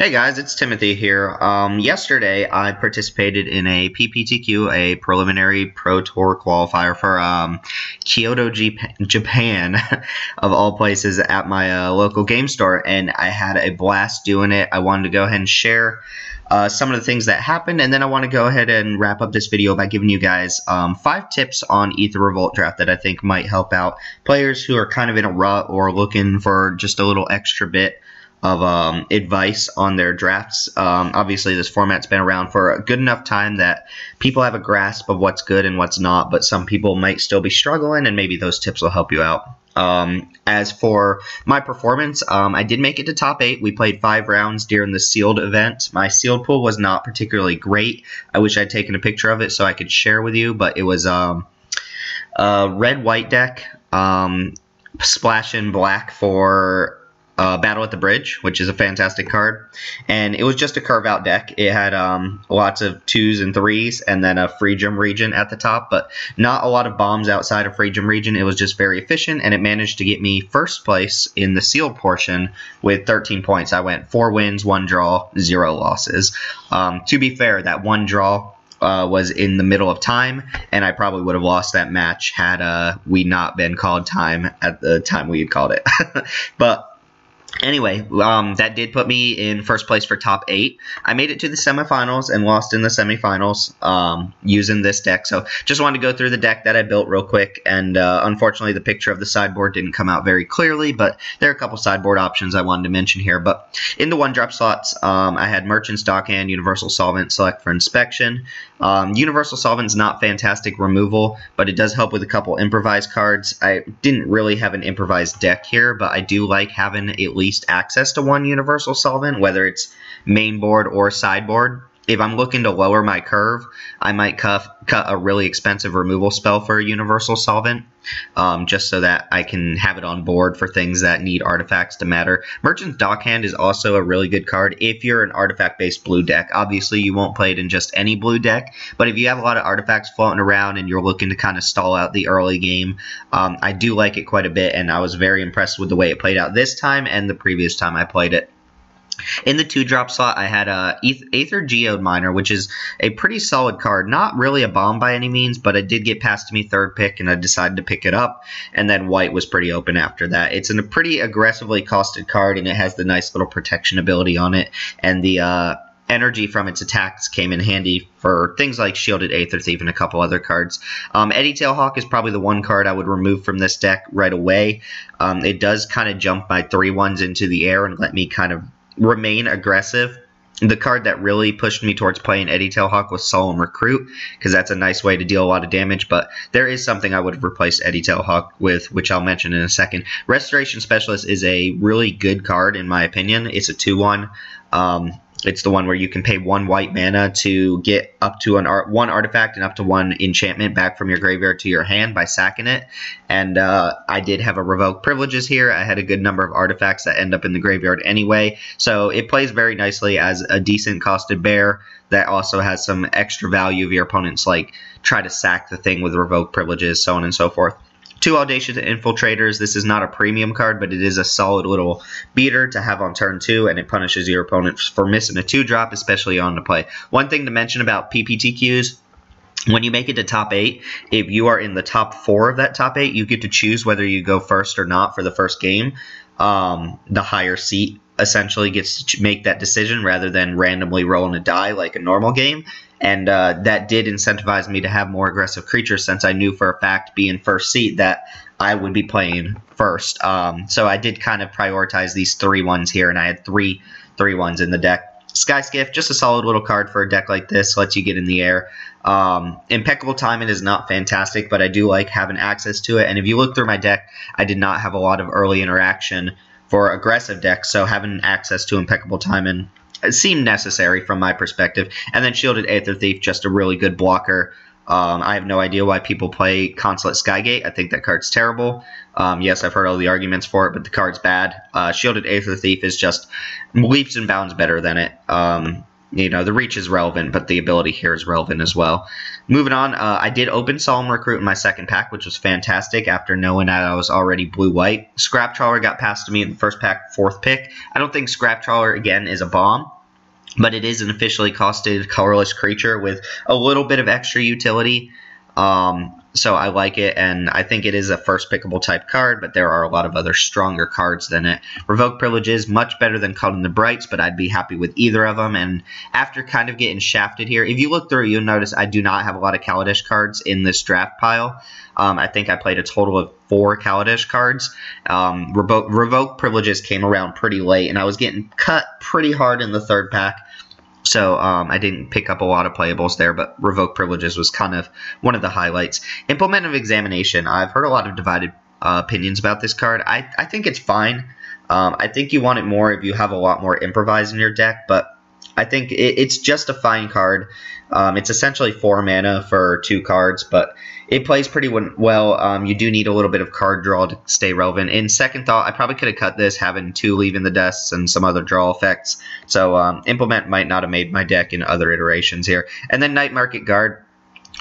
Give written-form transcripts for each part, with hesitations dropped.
Hey guys, it's Timothy here. Yesterday I participated in a PPTQ, a preliminary Pro Tour qualifier for Kyoto Japan, of all places, at my local game store, and I had a blast doing it. I wanted to go ahead and share some of the things that happened, and then I want to go ahead and wrap up this video by giving you guys 5 tips on Aether Revolt draft that I think might help out players who are kind of in a rut or looking for just a little extra bit of advice on their drafts. Obviously, this format's been around for a good enough time that people have a grasp of what's good and what's not, but some people might still be struggling, and maybe those tips will help you out. As for my performance, I did make it to top 8. We played 5 rounds during the sealed event. My sealed pool was not particularly great. I wish I'd taken a picture of it so I could share with you, but it was a red-white deck, splash in black for Battle at the Bridge, which is a fantastic card, and it was just a curve out deck. It had lots of 2s and 3s and then a free gem region at the top, but not a lot of bombs outside of free gem region. It was just very efficient, and it managed to get me first place in the sealed portion with 13 points. I went 4 wins, 1 draw, 0 losses. To be fair, that 1 draw was in the middle of time, and I probably would have lost that match had we not been called time at the time we had called it. But anyway, that did put me in first place for top 8. I made it to the semifinals and lost in the semifinals using this deck. So just wanted to go through the deck that I built real quick. And unfortunately, the picture of the sideboard didn't come out very clearly, but there are a couple sideboard options I wanted to mention here. But in the 1-drop slots, I had Merchant's Dockhand, Universal Solvent, Select for Inspection. Universal Solvent's not fantastic removal, but it does help with a couple improvised cards. I didn't really have an improvised deck here, but I do like having at least access to 1 Universal Solvent, whether it's main board or sideboard. If I'm looking to lower my curve, I might cut a really expensive removal spell for a Universal Solvent, just so that I can have it on board for things that need artifacts to matter. Merchant's Dockhand is also a really good card if you're an artifact-based blue deck. Obviously, you won't play it in just any blue deck, but if you have a lot of artifacts floating around and you're looking to kind of stall out the early game, I do like it quite a bit, and I was very impressed with the way it played out this time and the previous time I played it. In the 2-drop slot, I had Aether Geode Miner, which is a pretty solid card. Not really a bomb by any means, but it did get past me 3rd pick, and I decided to pick it up. And then white was pretty open after that. It's a pretty aggressively costed card, and it has the nice little protection ability on it. And the energy from its attacks came in handy for things like Shielded Aether Thief and a couple other cards. Eddie Tailhawk is probably the one card I would remove from this deck right away. It does kind of jump my 3/1s into the air and let me kind of remain aggressive. The card that really pushed me towards playing Eddie Tailhawk was Solemn Recruit, because that's a nice way to deal a lot of damage, but there is something I would have replaced Eddie Tailhawk with, which I'll mention in a second. Restoration Specialist is a really good card in my opinion. It's a 2/1. It's the one where you can pay 1 white mana to get up to 1 artifact and up to 1 enchantment back from your graveyard to your hand by sacking it. And I did have a Revoke Privileges here. I had a good number of artifacts that end up in the graveyard anyway. So it plays very nicely as a decent costed bear that also has some extra value if your opponents like try to sack the thing with Revoke Privileges, so on and so forth. 2 Audacious Infiltrators. This is not a premium card, but it is a solid little beater to have on turn 2, and it punishes your opponent for missing a 2-drop, especially on the play. One thing to mention about PPTQs, when you make it to top 8, if you are in the top 4 of that top 8, you get to choose whether you go first or not for the first game. The higher seat essentially gets to make that decision rather than randomly rolling a die like a normal game. And that did incentivize me to have more aggressive creatures, since I knew for a fact, being first seat, that I would be playing first. So I did kind of prioritize these 3/1s here, and I had 3 3/1s in the deck. Sky Skiff, just a solid little card for a deck like this, lets you get in the air. Impeccable Timing is not fantastic, but I do like having access to it. And if you look through my deck, I did not have a lot of early interaction for aggressive decks, so having access to Impeccable Timing seemed necessary from my perspective. And then Shielded Aether Thief, just a really good blocker. I have no idea why people play Consulate Skygate. I think that card's terrible. Yes, I've heard all the arguments for it, but the card's bad. Shielded Aether Thief is just leaps and bounds better than it. the reach is relevant, but the ability here is relevant as well. Moving on, I did open Solemn Recruit in my second pack, which was fantastic after knowing that I was already blue-white. Scrap Trawler got passed to me in the first pack, 4th pick. I don't think Scrap Trawler, again, is a bomb, but it is an officially costed colorless creature with a little bit of extra utility. So I like it, and I think it is a first pickable type card, but there are a lot of other stronger cards than it. Revoke Privileges, much better than Caught in the Brights, but I'd be happy with either of them. And after kind of getting shafted here, if you look through, you'll notice I do not have a lot of Kaladesh cards in this draft pile. I think I played a total of 4 Kaladesh cards. Revoke Privileges came around pretty late, and I was getting cut pretty hard in the 3rd pack. So I didn't pick up a lot of playables there, but Revoke Privileges was kind of one of the highlights. Implement of Examination. I've heard a lot of divided opinions about this card. I think it's fine. I think you want it more if you have a lot more Improvise in your deck, but I think it's just a fine card. It's essentially 4 mana for 2 cards, but it plays pretty well. You do need a little bit of card draw to stay relevant. In second thought, I probably could have cut this, having 2 leaving the desks and some other draw effects. So Implement might not have made my deck in other iterations here. And then Night Market Guard.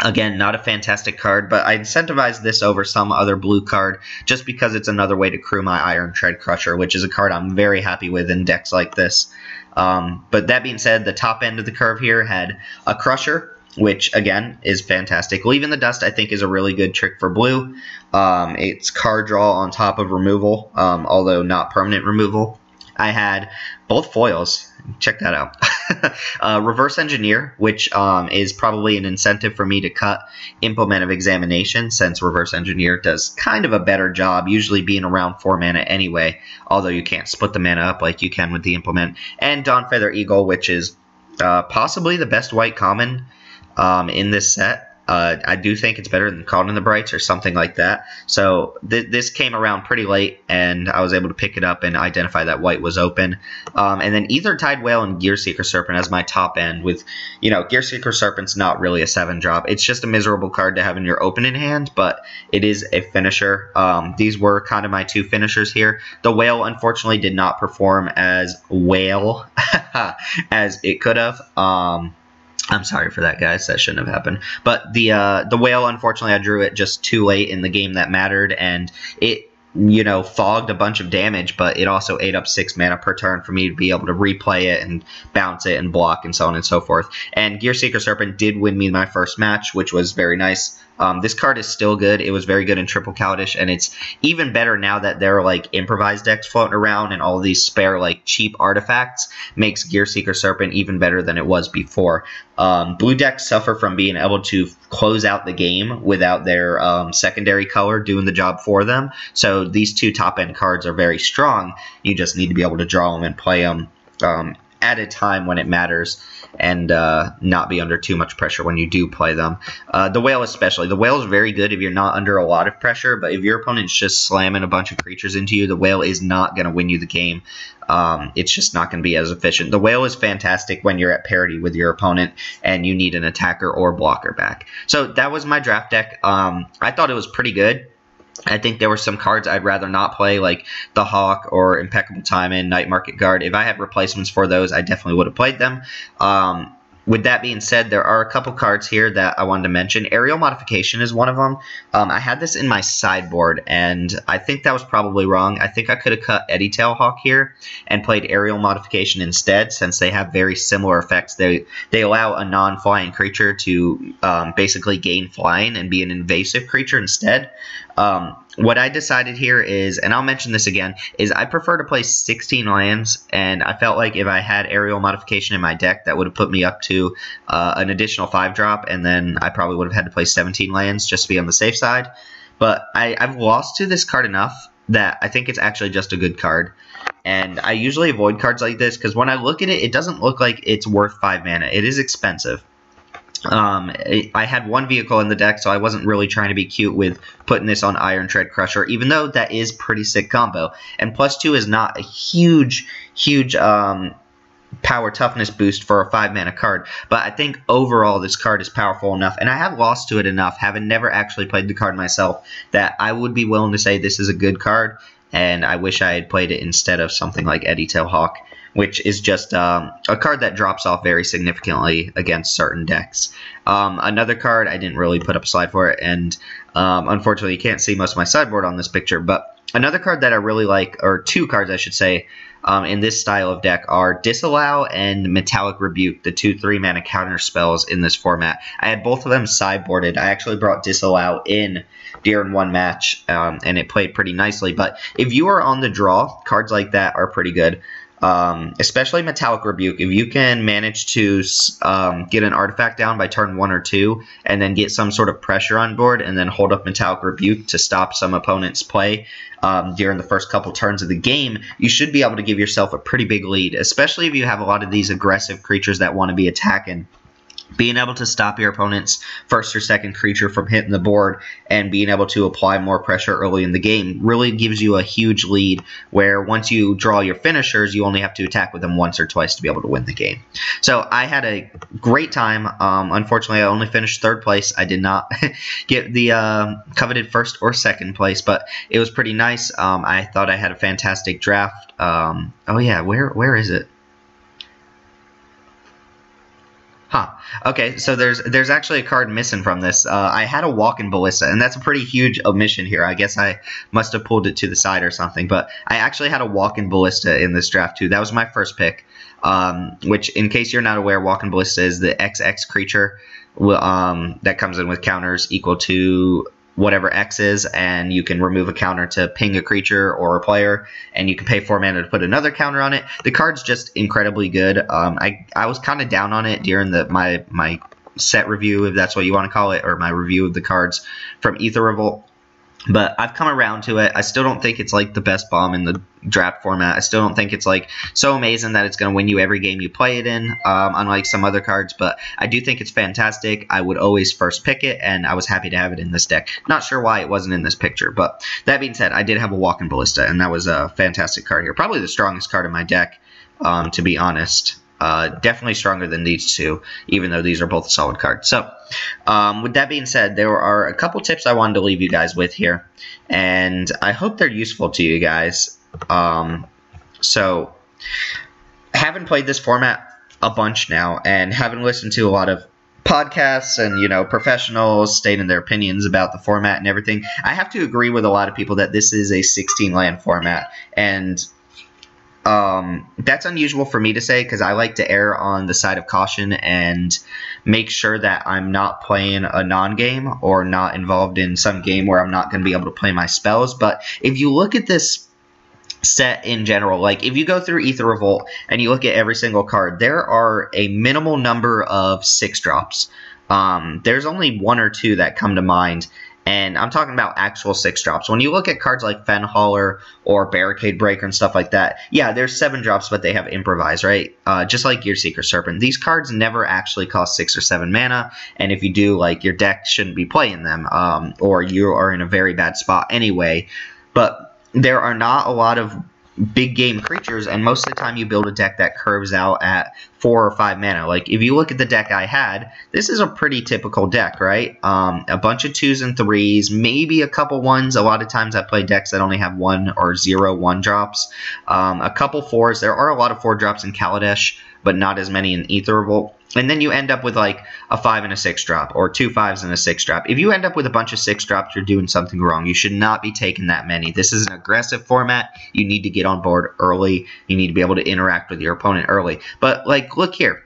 Again, not a fantastic card, but I incentivized this over some other blue card just because it's another way to crew my Iron Tread Crusher, which is a card I'm very happy with in decks like this. But that being said, the top end of the curve here had a Crusher, which, again, is fantastic. Leaving the Dust, I think, is a really good trick for blue. It's card draw on top of removal, although not permanent removal. I had both foils. Check that out. Reverse Engineer, which is probably an incentive for me to cut Implement of Examination, since Reverse Engineer does kind of a better job, usually being around 4 mana anyway, although you can't split the mana up like you can with the Implement. And Dawnfeather Eagle, which is possibly the best white common in this set. I do think it's better than Caught in the Brights or something like that. So this came around pretty late, and I was able to pick it up and identify that white was open. And then Aether Whale and Gearseeker Serpent as my top end with, Gearseeker Serpent's not really a 7-drop. It's just a miserable card to have in your opening hand, but it is a finisher. These were kind of my 2 finishers here. The Whale, unfortunately, did not perform as well as it could have. I'm sorry for that, guys. That shouldn't have happened. But the Whale, unfortunately, I drew it just too late in the game that mattered, and it, fogged a bunch of damage, but it also ate up 6 mana per turn for me to be able to replay it and bounce it and block and so on and so forth. And Gearseeker Serpent did win me my first match, which was very nice. This card is still good. It was very good in Triple Kaladesh, and it's even better now that there are improvised decks floating around, and all of these spare cheap artifacts makes Gearseeker Serpent even better than it was before. Blue decks suffer from being able to close out the game without their secondary color doing the job for them. So these 2 top end cards are very strong. You just need to be able to draw them and play them at a time when it matters, and not be under too much pressure when you do play them. The Whale especially. The Whale is very good if you're not under a lot of pressure, but if your opponent's just slamming a bunch of creatures into you, the Whale is not going to win you the game. It's just not going to be as efficient. The Whale is fantastic when you're at parity with your opponent and you need an attacker or blocker back. So that was my draft deck. I thought it was pretty good. I think there were some cards I'd rather not play, like the Hawk or Impeccable Timing, Night Market Guard. If I had replacements for those, I definitely would have played them. With that being said, there are a couple cards here that I wanted to mention. Aerial Modification is one of them. I had this in my sideboard, and I think that was probably wrong. I think I could have cut Eddy Tail Hawk here and played Aerial Modification instead, since they have very similar effects. They allow a non-flying creature to basically gain flying and be an invasive creature instead. What I decided here is, and I'll mention this again, is I prefer to play 16 lands, and I felt like if I had Aerial Modification in my deck, that would have put me up to an additional 5-drop, and then I probably would have had to play 17 lands just to be on the safe side. But I've lost to this card enough that I think it's actually just a good card. And I usually avoid cards like this, because when I look at it, it doesn't look like it's worth 5 mana. It is expensive. I had 1 vehicle in the deck, so I wasn't really trying to be cute with putting this on Iron Tread Crusher, even though that is pretty sick combo. And +2 is not a huge power toughness boost for a 5-mana card, but I think overall this card is powerful enough, and I have lost to it enough, having never actually played the card myself, that I would be willing to say this is a good card, and I wish I had played it instead of something like Eddy Tail Hawk. which is just a card that drops off very significantly against certain decks. Another card, I didn't really put up a slide for it, and unfortunately you can't see most of my sideboard on this picture, but another card that I really like, or two cards I should say, in this style of deck are Disallow and Metallic Rebuke, the 2/3 mana counter spells in this format. I had both of them sideboarded. I actually brought Disallow in during one match, and it played pretty nicely. But if you are on the draw, cards like that are pretty good. Especially Metallic Rebuke. If you can manage to get an artifact down by turn 1 or 2, and then get some sort of pressure on board, and then hold up Metallic Rebuke to stop some opponent's play during the first couple turns of the game, you should be able to give yourself a pretty big lead, especially if you have a lot of these aggressive creatures that want to be attacking. Being able to stop your opponent's first or second creature from hitting the board and being able to apply more pressure early in the game really gives you a huge lead, where once you draw your finishers, you only have to attack with them once or twice to be able to win the game. So I had a great time. Unfortunately, I only finished 3rd place. I did not get the coveted 1st or 2nd place, but it was pretty nice. I thought I had a fantastic draft. Oh yeah, where is it? Huh. Okay, so there's actually a card missing from this. I had a Walking Ballista, and that's a pretty huge omission here. I guess I must have pulled it to the side or something, but I actually had a Walking Ballista in this draft too. That was my first pick, which, in case you're not aware, Walking Ballista is the XX creature that comes in with counters equal to whatever X is, and you can remove a counter to ping a creature or a player, and you can pay 4 mana to put another counter on it. The card's just incredibly good. I was kind of down on it during my set review, if that's what you want to call it, or my review of the cards from Aether Revolt. But I've come around to it. I still don't think it's like the best bomb in the draft format. I still don't think it's like so amazing that it's going to win you every game you play it in, unlike some other cards. But I do think it's fantastic. I would always first pick it, and I was happy to have it in this deck. Not sure why it wasn't in this picture, but that being said, I did have a Walking Ballista, and that was a fantastic card here. Probably the strongest card in my deck, to be honest. Definitely stronger than these two, even though these are both solid cards. So, with that being said, there are a couple tips I wanted to leave you guys with here, and I hope they're useful to you guys. So, having played this format a bunch now, and having listened to a lot of podcasts and, professionals stating their opinions about the format and everything, I have to agree with a lot of people that this is a 16-land format, and that's unusual for me to say, because I like to err on the side of caution and make sure that I'm not playing a non-game or not involved in some game where I'm not going to be able to play my spells. But if you look at this set in general, like if you go through Aether Revolt and you look at every single card, there are a minimal number of 6-drops. There's only 1 or 2 that come to mind. And I'm talking about actual 6-drops. When you look at cards like Fen Hauler or Barricade Breaker and stuff like that, yeah, there's 7-drops, but they have Improvise, right? Just like Gearseeker Serpent. These cards never actually cost 6 or 7 mana, and if you do, like, your deck shouldn't be playing them, or you are in a very bad spot anyway. But there are not a lot of big game creatures, and most of the time you build a deck that curves out at 4 or 5 mana. Like, if you look at the deck I had, this is a pretty typical deck, right? A bunch of 2s and 3s, maybe a couple 1s. A lot of times I play decks that only have 1 or 0 1-drops. A couple 4s. There are a lot of 4-drops in Kaladesh, but not as many in Aether Revolt. And then you end up with like a 5 and a 6-drop, or 2 5s and a 6-drop. If you end up with a bunch of 6-drops, you're doing something wrong. You should not be taking that many. This is an aggressive format. You need to get on board early. You need to be able to interact with your opponent early. But like, look here.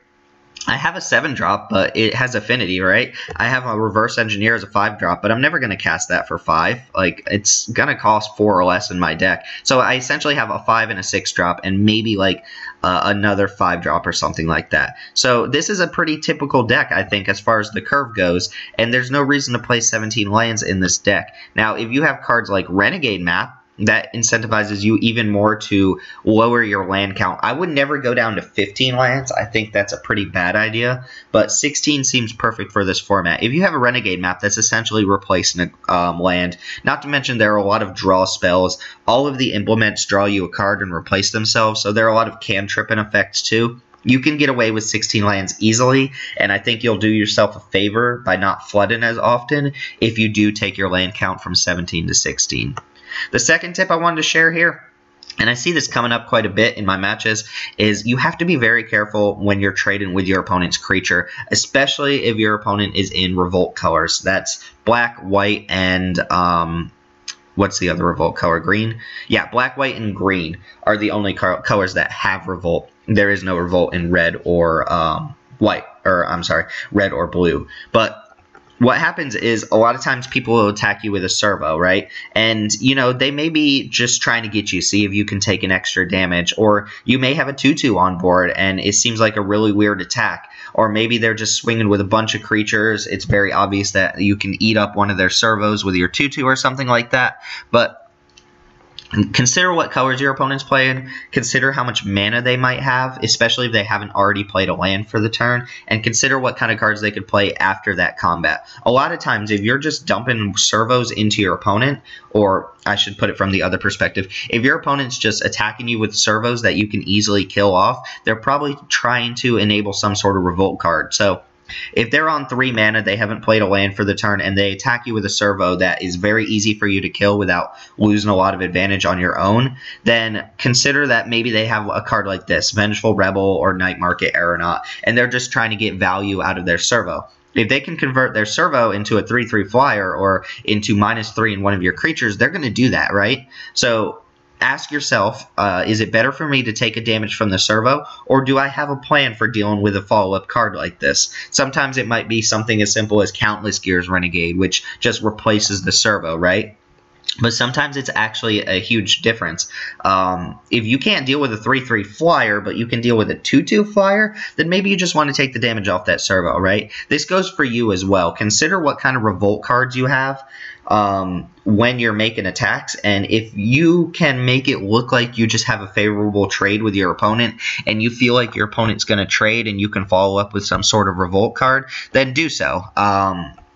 I have a 7-drop, but it has affinity, right? I have a Reverse Engineer as a 5-drop, but I'm never going to cast that for 5. Like, it's going to cost 4 or less in my deck. So I essentially have a 5 and a 6-drop, and maybe like another 5-drop or something like that. So this is a pretty typical deck, I think, as far as the curve goes, and there's no reason to play 17 lands in this deck. Now, if you have cards like Renegade Map, that incentivizes you even more to lower your land count. I would never go down to 15 lands. I think that's a pretty bad idea, but 16 seems perfect for this format. If you have a Renegade Map, that's essentially replacing a land. Not to mention there are a lot of draw spells. All of the implements draw you a card and replace themselves, so there are a lot of cantripping effects too. You can get away with 16 lands easily, and I think you'll do yourself a favor by not flooding as often if you do take your land count from 17 to 16. The second tip I wanted to share here and I see this coming up quite a bit in my matches, is you have to be very careful when you're trading with your opponent's creature, especially if your opponent is in revolt colors. That's black, white, and what's the other revolt color? Green? Yeah, black, white, and green are the only colors that have revolt. There is no revolt in red or white, or I'm sorry, red or blue. But what happens is a lot of times people will attack you with a servo, right? And, you know, they may be just trying to get you, see if you can take an extra damage. Or you may have a 2/2 on board and it seems like a really weird attack. Or maybe they're just swinging with a bunch of creatures. It's very obvious that you can eat up one of their servos with your 2/2 or something like that. But consider what colors your opponent's playing. Consider how much mana they might have, especially if they haven't already played a land for the turn. And consider what kind of cards they could play after that combat. A lot of times, if you're just dumping servos into your opponent, or I should put it from the other perspective, if your opponent's just attacking you with servos that you can easily kill off, they're probably trying to enable some sort of revolt card. So if they're on 3 mana, they haven't played a land for the turn, and they attack you with a servo that is very easy for you to kill without losing a lot of advantage on your own, then consider that maybe they have a card like this, Vengeful Rebel or Night Market Aeronaut, and they're just trying to get value out of their servo. If they can convert their servo into a 3/3 flyer or into -3 in one of your creatures, they're going to do that, right? So ask yourself, is it better for me to take a damage from the servo, or do I have a plan for dealing with a follow-up card like this? Sometimes it might be something as simple as Countless Gears Renegade, which just replaces the servo, right? But sometimes it's actually a huge difference. If you can't deal with a 3/3 flyer, but you can deal with a 2/2 flyer, then maybe you just want to take the damage off that servo, right? This goes for you as well. Consider what kind of revolt cards you have when you're making attacks, and if you can make it look like you just have a favorable trade with your opponent, and you feel like your opponent's going to trade and you can follow up with some sort of revolt card, then do so.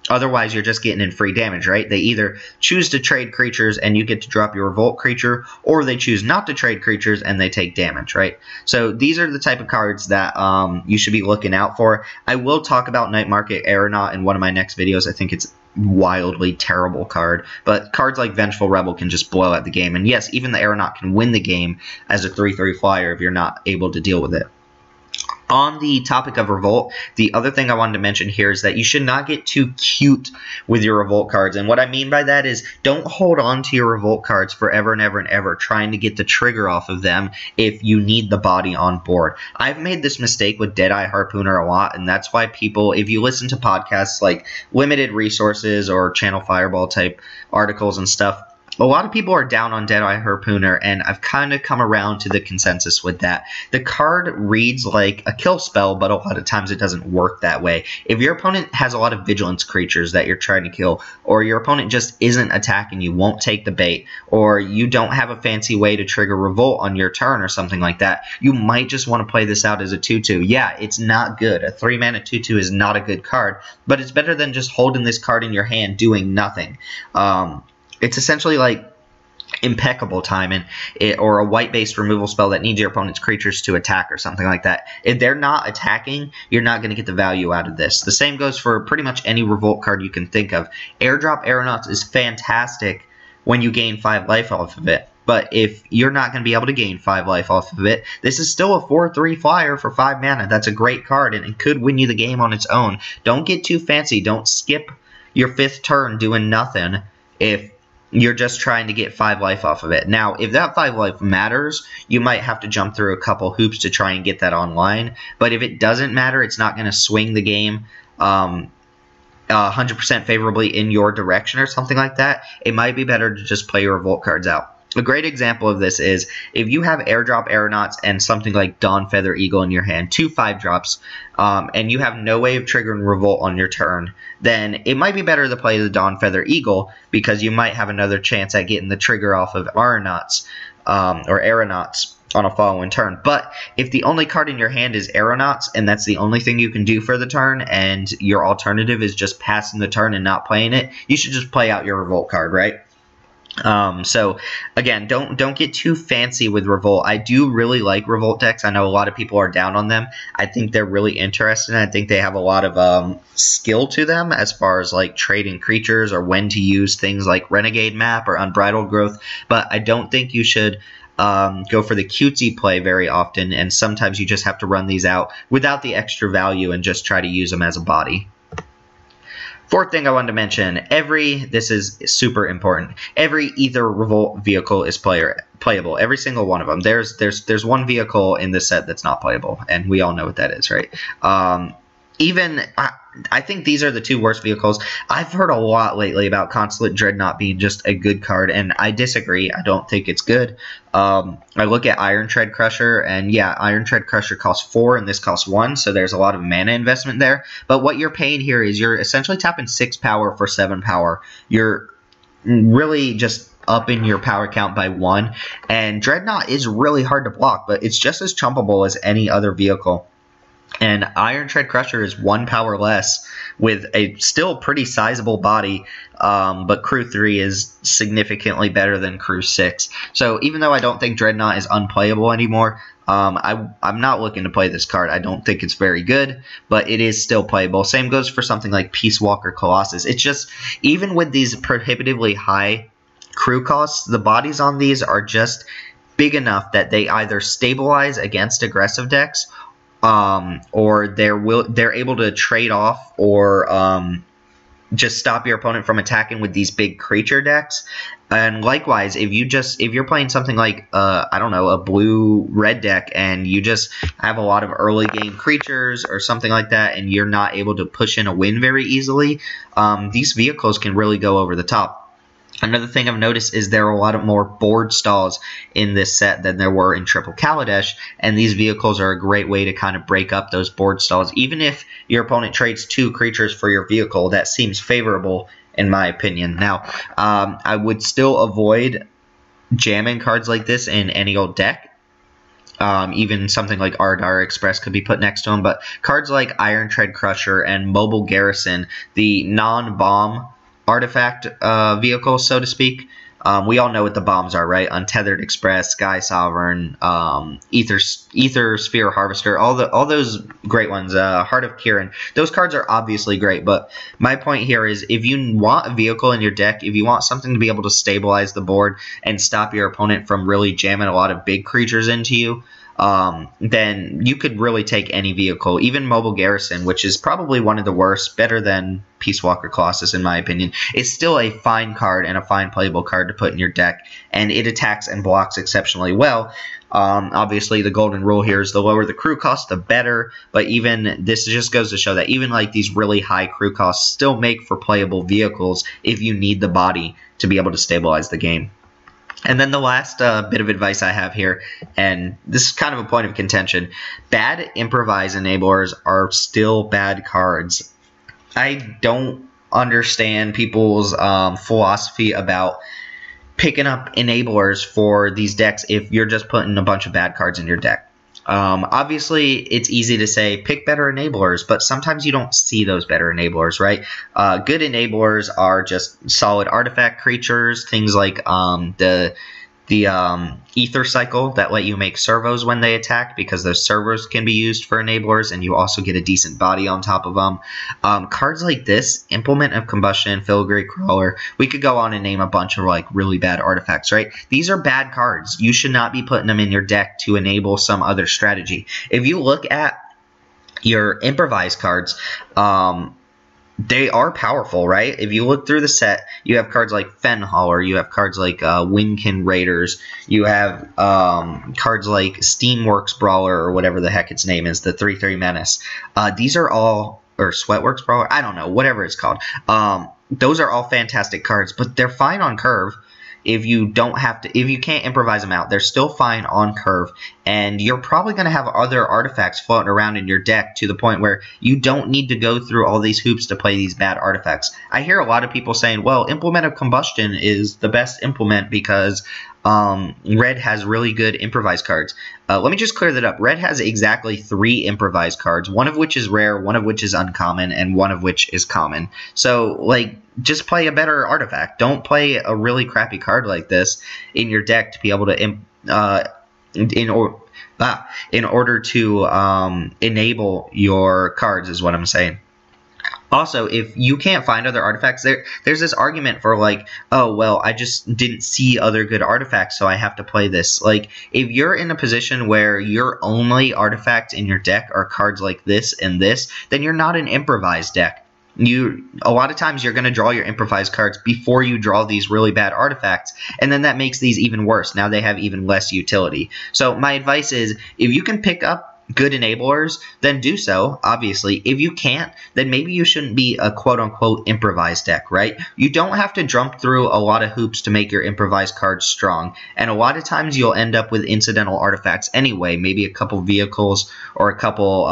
Otherwise, you're just getting in free damage, right? They either choose to trade creatures and you get to drop your revolt creature, or they choose not to trade creatures and they take damage, right? So these are the type of cards that you should be looking out for. I will talk about Night Market Aeronaut in one of my next videos. I think it's wildly terrible card, but cards like Vengeful Rebel can just blow out the game. And yes, even the Aeronaut can win the game as a 3/3 flyer if you're not able to deal with it. On the topic of Revolt, the other thing I wanted to mention here is that you should not get too cute with your Revolt cards. And what I mean by that is don't hold on to your Revolt cards forever and ever and ever trying to get the trigger off of them if you need the body on board. I've made this mistake with Deadeye Harpooner a lot, and that's why people, if you listen to podcasts like Limited Resources or Channel Fireball type articles and stuff, a lot of people are down on Deadeye Harpooner, and I've kind of come around to the consensus with that. The card reads like a kill spell, but a lot of times it doesn't work that way. If your opponent has a lot of vigilance creatures that you're trying to kill, or your opponent just isn't attacking you, won't take the bait, or you don't have a fancy way to trigger Revolt on your turn or something like that, you might just want to play this out as a 2/2. Yeah, it's not good. A 3-mana 2/2 is not a good card, but it's better than just holding this card in your hand doing nothing. It's essentially like Impeccable Time or a white-based removal spell that needs your opponent's creatures to attack or something like that. If they're not attacking, you're not going to get the value out of this. The same goes for pretty much any Revolt card you can think of. Airdrop Aeronauts is fantastic when you gain 5 life off of it. But if you're not going to be able to gain 5 life off of it, this is still a 4/3 flyer for 5 mana. That's a great card, and it could win you the game on its own. Don't get too fancy. Don't skip your 5th turn doing nothing if you're just trying to get 5 life off of it. Now, if that 5 life matters, you might have to jump through a couple hoops to try and get that online. But if it doesn't matter, it's not going to swing the game 100% favorably in your direction or something like that, it might be better to just play your Revolt cards out. A great example of this is if you have Airdrop Aeronauts and something like Dawn Feather Eagle in your hand, 2 5-drops, and you have no way of triggering Revolt on your turn, then it might be better to play the Dawn Feather Eagle because you might have another chance at getting the trigger off of Aeronauts on a following turn. But if the only card in your hand is Aeronauts and that's the only thing you can do for the turn and your alternative is just passing the turn and not playing it, you should just play out your Revolt card, right? So again, don't get too fancy with Revolt. I do really like Revolt decks. I know a lot of people are down on them. I think they're really interesting. I think they have a lot of skill to them as far as like trading creatures or when to use things like Renegade Map or Unbridled Growth. But I don't think you should go for the cutesy play very often, and sometimes you just have to run these out without the extra value and just try to use them as a body. Fourth thing I wanted to mention, this is super important, every Aether Revolt vehicle is playable, every single one of them. There's one vehicle in this set that's not playable, and we all know what that is, right? I think these are the two worst vehicles. I've heard a lot lately about Consulate Dreadnought being just a good card, and I disagree. I don't think it's good. I look at Iron Tread Crusher, and yeah, Iron Tread Crusher costs 4 and this costs 1, so there's a lot of mana investment there. But what you're paying here is you're essentially tapping 6 power for 7 power. You're really just upping your power count by 1, and Dreadnought is really hard to block, but it's just as chumpable as any other vehicle. And Iron Tread Crusher is 1 power less with a still pretty sizable body, but Crew 3 is significantly better than Crew 6. So even though I don't think Dreadnought is unplayable anymore, I'm not looking to play this card. I don't think it's very good, but it is still playable. Same goes for something like Peace Walker Colossus. It's just, even with these prohibitively high crew costs, the bodies on these are just big enough that they either stabilize against aggressive decks, or they're able to trade off or just stop your opponent from attacking with these big creature decks. And likewise, if you're playing something like I don't know, a blue-red deck, and you just have a lot of early game creatures or something like that, and you're not able to push in a win very easily, these vehicles can really go over the top. Another thing I've noticed is there are a lot of more board stalls in this set than there were in Triple Kaladesh, and these vehicles are a great way to kind of break up those board stalls. Even if your opponent trades 2 creatures for your vehicle, that seems favorable in my opinion. Now, I would still avoid jamming cards like this in any old deck. Even something like Ardar Express could be put next to them, but cards like Iron Tread Crusher and Mobile Garrison, the non-bomb artifact vehicle, so to speak. We all know what the bombs are, right? Untethered Express, Sky Sovereign, Aether Sphere Harvester, all those great ones. Heart of Kirin. Those cards are obviously great, but my point here is if you want a vehicle in your deck, if you want something to be able to stabilize the board and stop your opponent from really jamming a lot of big creatures into you, then you could really take any vehicle, even Mobile Garrison, which is probably one of the worst, better than Peace Walker Colossus in my opinion. It's still a fine card and a fine playable card to put in your deck, and it attacks and blocks exceptionally well. Obviously, the golden rule here is the lower the crew cost, the better, but even this just goes to show that even like these really high crew costs still make for playable vehicles if you need the body to be able to stabilize the game. And then the last bit of advice I have here, and this is kind of a point of contention, bad improvise enablers are still bad cards. I don't understand people's philosophy about picking up enablers for these decks if you're just putting a bunch of bad cards in your deck. Obviously, it's easy to say pick better enablers, but sometimes you don't see those better enablers, right? Good enablers are just solid artifact creatures, things like the Ether Cycle that let you make servos when they attack, because those servos can be used for enablers, and you also get a decent body on top of them. Cards like this, Implement of Combustion, Filigree Crawler, we could go on and name a bunch of like really bad artifacts, right? These are bad cards. You should not be putting them in your deck to enable some other strategy. If you look at your improvise cards, they are powerful, right? If you look through the set, you have cards like Fenhauler, you have cards like Windkin Raiders, you have cards like Steamworks Brawler, or whatever the heck its name is, the 3/3 Menace. These are all, or Sweatworks Brawler, I don't know, whatever it's called. Those are all fantastic cards, but they're fine on curve. If you can't improvise them out, they're still fine on curve, and you're probably going to have other artifacts floating around in your deck to the point where you don't need to go through all these hoops to play these bad artifacts. I hear a lot of people saying, well, Implement of Combustion is the best implement because Red has really good improvise cards. Let me just clear that up. Red has exactly 3 improvise cards, one of which is rare, one of which is uncommon, and one of which is common. So, like, just play a better artifact. Don't play a really crappy card like this in your deck to be able to in order to enable your cards, is what I'm saying. Also, if you can't find other artifacts, there's this argument for like, oh, well, I just didn't see other good artifacts, so I have to play this. Like, if you're in a position where your only artifacts in your deck are cards like this and this, then you're not an improvised deck. A lot of times you're going to draw your improvised cards before you draw these really bad artifacts, and then that makes these even worse. Now they have even less utility. So my advice is, if you can pick up good enablers, then do so, obviously. If you can't, then maybe you shouldn't be a quote-unquote improvised deck, right? You don't have to jump through a lot of hoops to make your improvised cards strong, and a lot of times you'll end up with incidental artifacts anyway, maybe a couple vehicles or a couple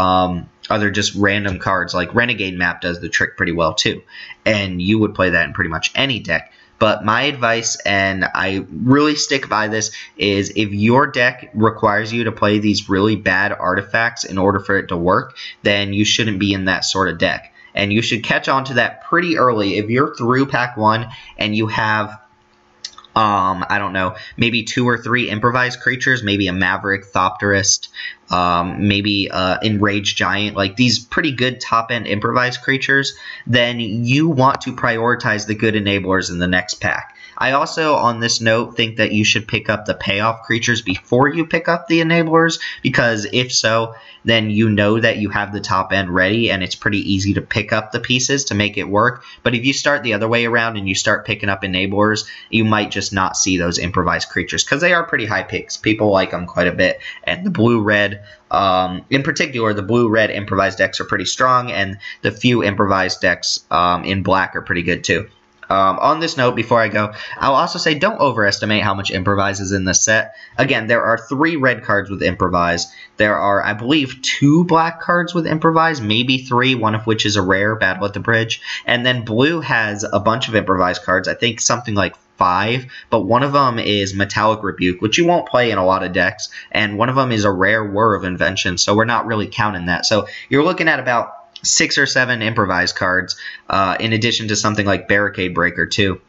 other just random cards, like Renegade Map does the trick pretty well too, and you would play that in pretty much any deck. But my advice, and I really stick by this, is if your deck requires you to play these really bad artifacts in order for it to work, then you shouldn't be in that sort of deck. And you should catch on to that pretty early. If you're through pack 1 and you have, I don't know, maybe 2 or 3 improvised creatures, maybe a Maverick, Thopterist, maybe Enraged Giant, like these pretty good top-end improvised creatures, then you want to prioritize the good enablers in the next pack. I also, on this note, think that you should pick up the payoff creatures before you pick up the enablers, because if so, then you know that you have the top end ready, and it's pretty easy to pick up the pieces to make it work. But if you start the other way around and you start picking up enablers, you might just not see those improvised creatures, because they are pretty high picks. People like them quite a bit, and the blue-red, in particular, the blue-red improvised decks are pretty strong, and the few improvised decks in black are pretty good too. On this note, before I go, I'll also say don't overestimate how much improvise is in this set. Again, there are 3 red cards with improvise. There are, I believe, 2 black cards with improvise, maybe 3, one of which is a rare, Battle at the Bridge. And then blue has a bunch of improvised cards, I think something like 5, but one of them is Metallic Rebuke, which you won't play in a lot of decks, and one of them is a rare Whir of Invention, so we're not really counting that. So you're looking at about 6 or 7 improvised cards, in addition to something like Barricade Breaker too,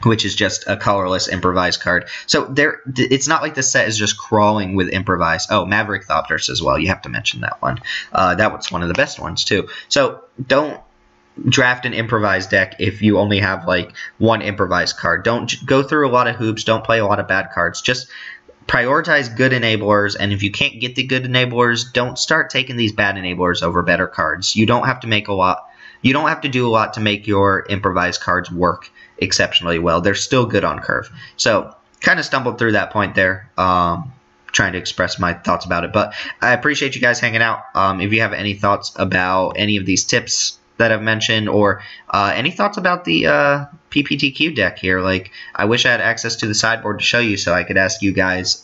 which is just a colorless improvised card. So it's not like the set is just crawling with improvise. Oh, Maverick Thopterist as well. You have to mention that one. That was one of the best ones too. So don't draft an improvised deck if you only have like 1 improvised card. Don't go through a lot of hoops. Don't play a lot of bad cards. Just prioritize good enablers, and if you can't get the good enablers, don't start taking these bad enablers over better cards. You don't have to make a lot. You don't have to do a lot to make your improvised cards work exceptionally well. They're still good on curve. So, kind of stumbled through that point there, trying to express my thoughts about it. But I appreciate you guys hanging out. If you have any thoughts about any of these tips that I've mentioned, or any thoughts about the PPTQ deck here, like I wish I had access to the sideboard to show you so I could ask you guys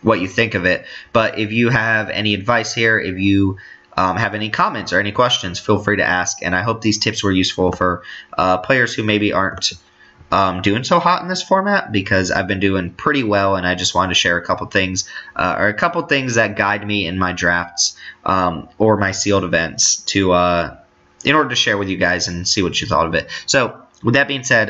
what you think of it. But if you have any advice here, if you have any comments or any questions, feel free to ask. And I hope these tips were useful for players who maybe aren't doing so hot in this format, because I've been doing pretty well, and I just wanted to share a couple things, or a couple things that guide me in my drafts or my sealed events to in order to share with you guys and see what you thought of it. So with that being said,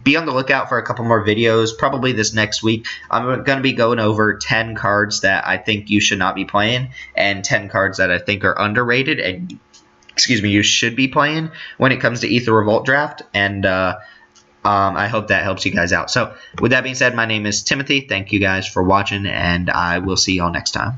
be on the lookout for a couple more videos, probably this next week. I'm going to be going over 10 cards that I think you should not be playing, and 10 cards that I think are underrated and, excuse me, you should be playing when it comes to Aether Revolt draft, and I hope that helps you guys out. So with that being said, my name is Timothy. Thank you guys for watching, and I will see y'all next time.